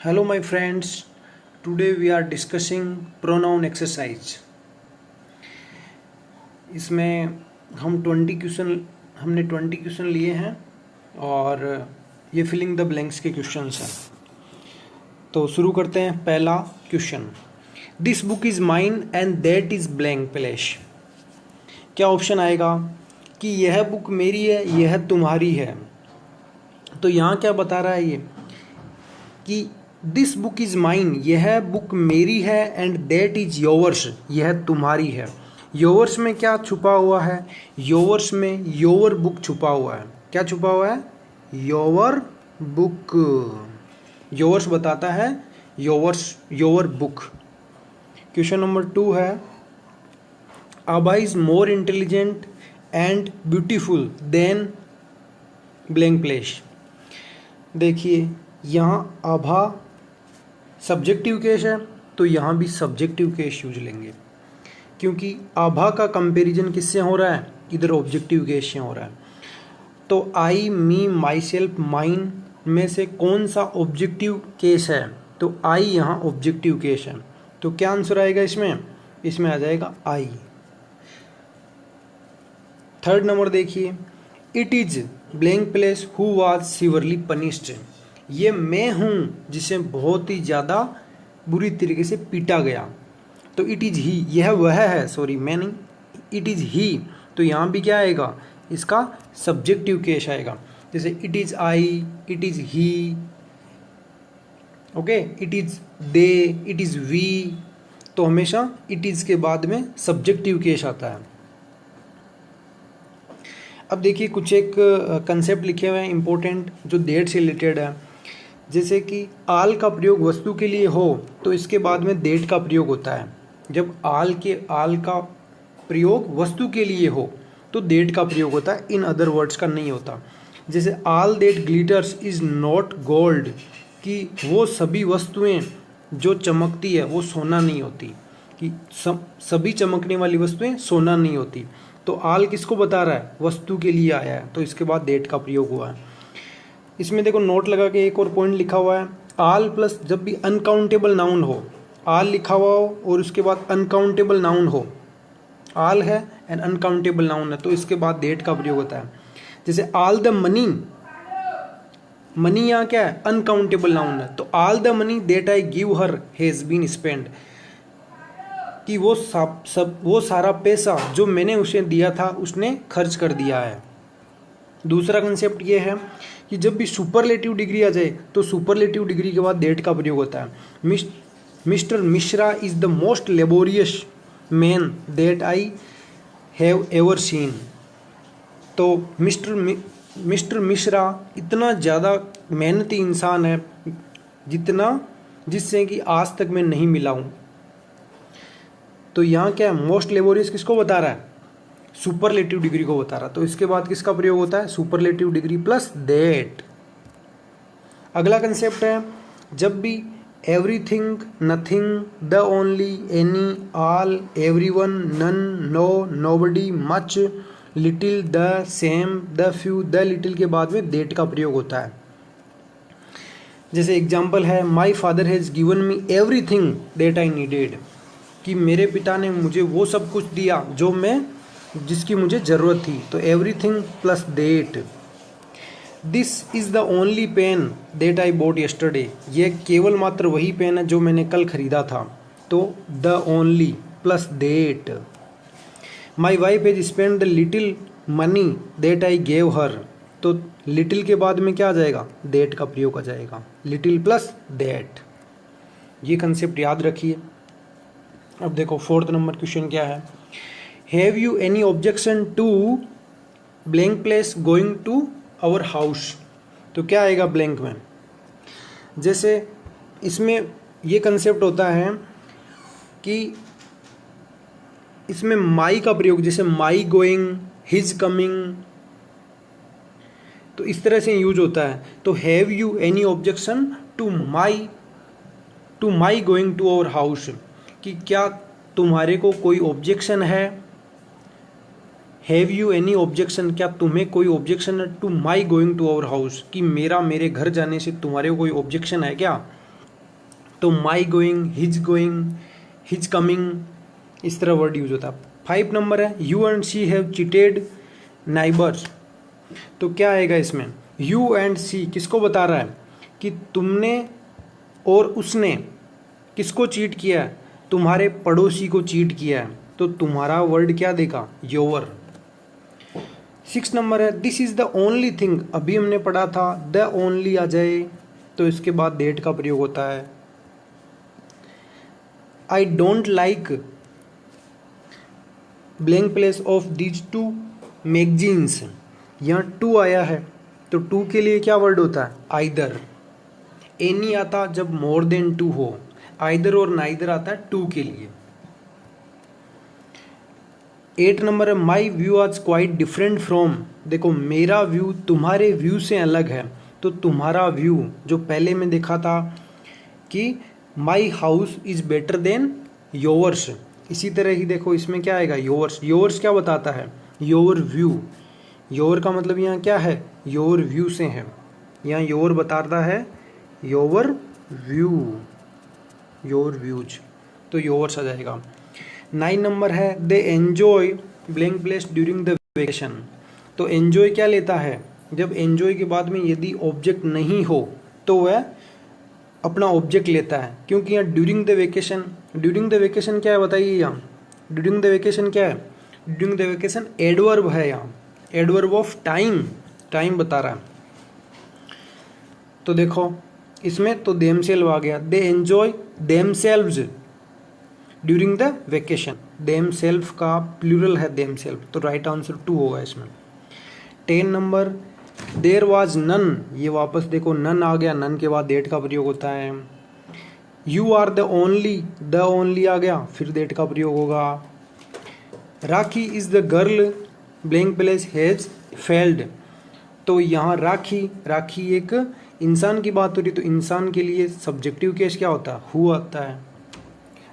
Hello my friends, today we are discussing pronoun exercise. इसमें हमने 20 question लिए हैं और ये फिलिंग द ब्लैंक्स के क्वेश्चंस हैं। तो शुरू करते हैं। पहला question, this book is mine and that is blank place. क्या ऑप्शन आएगा कि यह बुक मेरी है, यह तुम्हारी है। तो यहाँ क्या बता रहा है ये कि दिस बुक इज़ माइन, यह बुक मेरी है, एंड दैट इज योवर्स, यह तुम्हारी है। योवर्स में क्या छुपा हुआ है? योवर्स में योवर बुक छुपा हुआ है। क्या छुपा हुआ है? योवर बुक। योवर्स बताता है yours, your book. Question number 2 है, Abha is more intelligent and beautiful than blank place. देखिए यहाँ आभा सब्जेक्टिव केस है, तो यहाँ भी सब्जेक्टिव केस यूज लेंगे, क्योंकि आभा का कंपैरिजन किससे हो रहा है? इधर ऑब्जेक्टिव केस से हो रहा है। तो आई, मी, माई सेल्फ, माइन में से कौन सा ऑब्जेक्टिव केस है? तो आई यहाँ ऑब्जेक्टिव केस है। तो क्या आंसर आएगा इसमें? इसमें आ जाएगा आई। थर्ड नंबर देखिए, it is blank place who was severely punished. ये मैं हूँ जिसे बहुत ही ज़्यादा बुरी तरीके से पीटा गया। तो इट इज़ ही, यह वह है, सॉरी मैं नहीं, इट इज़ ही। तो यहाँ भी क्या आएगा? इसका सब्जेक्टिव केस आएगा। जैसे it is I, it is he, okay, it is they, it is we. तो हमेशा इट इज़ के बाद में सब्जेक्टिव केस आता है। अब देखिए कुछ एक कंसेप्ट लिखे हुए हैं इंपॉर्टेंट, जो डेट से रिलेटेड है। जैसे कि आल का प्रयोग वस्तु के लिए हो तो इसके बाद में डेट का प्रयोग होता है। जब आल का प्रयोग वस्तु के लिए हो तो डेट का प्रयोग होता है, इन अदर वर्ड्स का नहीं होता। जैसे all that glitters is not gold, कि वो सभी वस्तुएं जो चमकती है वो सोना नहीं होती, कि सभी चमकने वाली वस्तुएं सोना नहीं होती। तो आल किसको बता रहा है? वस्तु के लिए आया है, तो इसके बाद डेट का प्रयोग हुआ है। इसमें देखो नोट लगा के एक और पॉइंट लिखा हुआ है, आल प्लस जब भी अनकाउंटेबल नाउन हो, आल लिखा हुआ हो और उसके बाद अनकाउंटेबल नाउन हो, आल है एंड अनकाउंटेबल नाउन है, तो इसके बाद डेट का प्रयोग होता है। जैसे आल द मनी, मनी यहाँ क्या है? अनकाउंटेबल नाउन है, तो all the money that I give her has been spend, कि वो सारा पैसा जो मैंने उसे दिया था उसने खर्च कर दिया है। दूसरा कंसेप्ट ये है कि जब भी सुपरलेटिव डिग्री आ जाए तो सुपरलेटिव डिग्री के बाद डेट का प्रयोग होता है। Mister Mishra is the most laborious man that I have ever seen. तो मिस्टर मिश्रा इतना ज़्यादा मेहनती इंसान है जिससे कि आज तक मैं नहीं मिला हूँ। तो यहाँ क्या है? मोस्ट लेबोरियस किसको बता रहा है? सुपरलेटिव डिग्री को बता रहा। तो इसके बाद किसका प्रयोग होता है? Superlative degree plus that. अगला कंसेप्ट है, जब भी everything, nothing, the only, any, all, everyone, none, no, nobody, much, little, the same, the few, the little के बाद में दैट का प्रयोग होता है। जैसे एग्जाम्पल है, my father has given me everything that I needed, कि मेरे पिता ने मुझे वो सब कुछ दिया जिसकी मुझे ज़रूरत थी। तो everything plus that. This is the only pen that I bought yesterday, ये केवल मात्र वही पेन है जो मैंने कल खरीदा था। तो the only plus that. My wife has spend the little money that I gave her, तो लिटिल के बाद में क्या आ जाएगा? डेट का प्रयोग आ जाएगा, लिटिल प्लस डेट। ये कंसेप्ट याद रखिए। अब देखो फोर्थ नंबर क्वेश्चन क्या है, have you any objection to blank place going to our house. तो क्या आएगा ब्लैंक में? जैसे इसमें ये कंसेप्ट होता है कि इसमें माई का प्रयोग, जैसे माई गोइंग, हिज कमिंग, तो इस तरह से यूज होता है। तो have you any objection to my going to our house, कि क्या तुम्हारे को कोई ऑब्जेक्शन है? हैव यू एनी ऑब्जेक्शन, क्या तुम्हें कोई ऑब्जेक्शन है to my going to our house, कि मेरे घर जाने से तुम्हारे को कोई ऑब्जेक्शन है क्या? तो माई गोइंग, हिज कमिंग, इस तरह वर्ड यूज होता है। 5 नंबर है you and she have cheated neighbours. तो क्या आएगा इसमें, यू एंड सी किसको बता रहा है कि तुमने और उसने किसको चीट किया है, तुम्हारे पड़ोसी को चीट किया है, तो तुम्हारा वर्ड क्या देगा, योर। 6 नंबर है this is the only thing, अभी हमने पढ़ा था द ओनली आ जाए तो इसके बाद डेट का प्रयोग होता है। I don't like blank place of these 2 magazines, यहाँ 2 आया है तो 2 के लिए क्या वर्ड होता है, आइदर। एनी आता जब मोर देन 2 हो, आइदर और नाइदर आता है 2 के लिए। 8 नंबर है माई व्यू आज क्वाइट डिफरेंट फ्रॉम, देखो मेरा व्यू तुम्हारे व्यू से अलग है, तो तुम्हारा व्यू जो पहले में देखा था कि my house is better than yours, इसी तरह ही देखो इसमें क्या आएगा, योर्स। योर्स क्या बताता है, योर व्यू, योर का मतलब यहाँ क्या है, योर व्यू से है, यहाँ योर बताता है योर व्यू, योर व्यूज, तो योर्स आ जाएगा। 9 नंबर है they enjoy blank place during the vacation, तो एन्जॉय क्या लेता है, जब एन्जॉय के बाद में यदि ऑब्जेक्ट नहीं हो तो वह अपना ऑब्जेक्ट लेता है, क्योंकि यहाँ during the vacation, during the vacation क्या है बताइए, यहाँ ड्यूरिंग द वेकेशन क्या है, ड्यूरिंग द वेकेशन एडवर्ब है, यहाँ एडवर्ब ऑफ टाइम, टाइम बता रहा है। तो देखो इसमें तो देमसेल्व आ गया, they enjoy themselves during the vacation, themself का प्लूरल है देमसेल्फ, तो राइट आंसर 2 होगा इसमें। 10 नंबर देयर वाज नन, ये वापस देखो नन आ गया, नन के बाद डेट का प्रयोग होता है। यू आर द ओनली आ गया, फिर डेट का प्रयोग होगा। Rakhi is the girl blank place has failed, तो यहाँ राखी एक इंसान की बात हो रही, तो इंसान के लिए सब्जेक्टिव केस क्या होता है, हु आता है।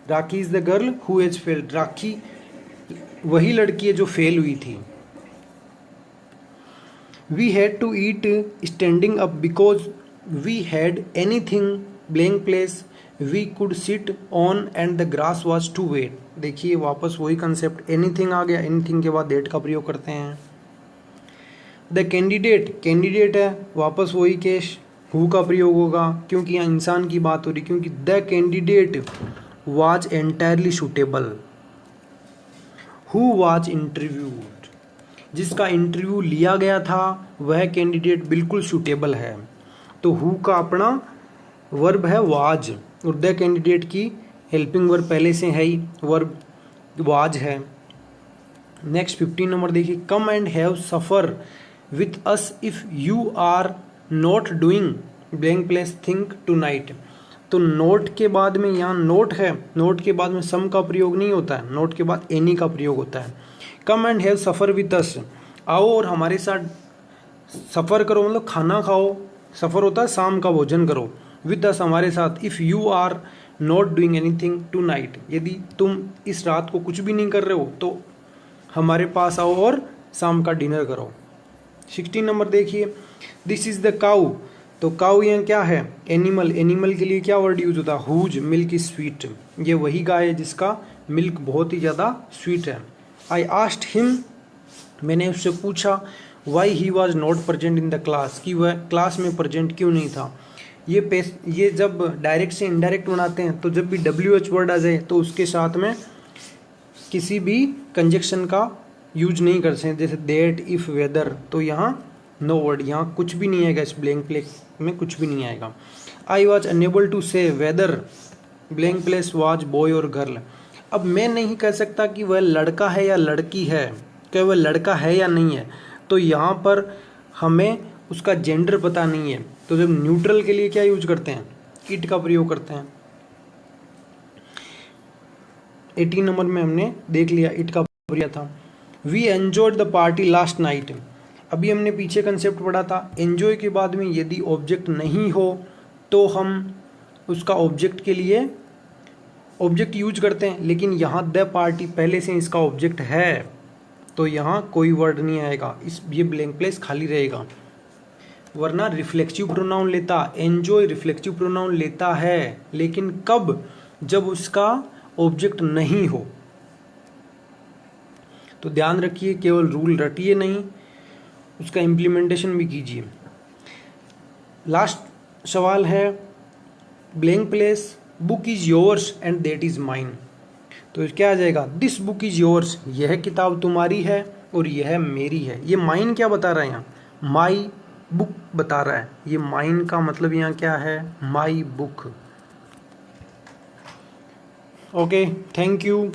Rakhi is the girl who has failed, Rakhi वही लड़की है जो फेल हुई थी। We had to eat standing up because we had anything blank place we could sit on and the grass was too wet, देखिए वापस वही कंसेप्ट, एनीथिंग आ गया, एनीथिंग के बाद डेट का प्रयोग करते हैं। द कैंडिडेट है, वापस वही केस, हु का प्रयोग होगा, क्योंकि यहाँ इंसान की बात हो रही, क्योंकि the candidate was entirely suitable. Who was interviewed, जिसका इंटरव्यू लिया गया था वह कैंडिडेट बिल्कुल सूटेबल है, तो हु का अपना वर्ब है वाज, और द कैंडिडेट की हेल्पिंग वर्ब पहले से है ही, वर्ब वाज है। नेक्स्ट 15 नंबर देखिए, come and have supper with us if you are not doing blank place thing tonight, तो नोट के बाद में यहाँ नोट है, नोट के बाद में सम का प्रयोग नहीं होता है, नोट के बाद एनी का प्रयोग होता है। कम एंड हैव सफ़र विथ अस, आओ और हमारे साथ सफ़र करो, मतलब खाना खाओ, सफ़र होता है शाम का भोजन करो, विद अस हमारे साथ, if you are not doing anything tonight, यदि तुम इस रात को कुछ भी नहीं कर रहे हो तो हमारे पास आओ और शाम का डिनर करो। 16 नंबर देखिए, दिस इज़ द काऊ, तो काऊ यहाँ क्या है, एनिमल, एनिमल के लिए क्या वर्ड यूज होता है, हुज मिल्क इज स्वीट, ये वही गाय है जिसका मिल्क बहुत ही ज़्यादा स्वीट है। आई आस्क्ड हिम, मैंने उससे पूछा, why he was not present in the class, कि वह क्लास में प्रेजेंट क्यों नहीं था। ये जब डायरेक्ट से इनडायरेक्ट बनाते हैं तो जब भी WH वर्ड आ जाए तो उसके साथ में किसी भी कंजक्शन का यूज नहीं कर सकते, जैसे दैट, इफ़, वेदर, तो यहाँ नो वर्ड, यहाँ कुछ भी नहीं आएगा, इस ब्लैंक प्लेस में कुछ भी नहीं आएगा। I was unable to say whether blank place was boy और गर्ल, अब मैं नहीं कह सकता कि वह लड़का है या लड़की है, क्या वह लड़का है या नहीं है, तो यहाँ पर हमें उसका जेंडर पता नहीं है, तो जब न्यूट्रल के लिए क्या यूज करते हैं, इट का प्रयोग करते हैं। 18 नंबर में हमने देख लिया इट का प्रयोग था। We enjoyed the party last night, अभी हमने पीछे कंसेप्ट पढ़ा था, एंजॉय के बाद में यदि ऑब्जेक्ट नहीं हो तो हम उसका ऑब्जेक्ट के लिए ऑब्जेक्ट यूज करते हैं, लेकिन यहाँ द पार्टी पहले से इसका ऑब्जेक्ट है तो यहाँ कोई वर्ड नहीं आएगा, इस ये ब्लैंक प्लेस खाली रहेगा। वरना रिफ्लेक्सिव प्रोनाउन लेता, एंजॉय रिफ्लेक्सिव प्रोनाउन लेता है, लेकिन कब? जब उसका ऑब्जेक्ट नहीं हो। तो ध्यान रखिए, केवल रूल रटिए नहीं, उसका इम्प्लीमेंटेशन भी कीजिए। लास्ट सवाल है, blank place, book is yours and that is mine. तो क्या आ जाएगा? दिस बुक इज योर्स, यह किताब तुम्हारी है और यह मेरी है। ये माइन क्या बता रहा है यहाँ? माई बुक बता रहा है। ये माइन का मतलब यहाँ क्या है? My book. Okay, thank you.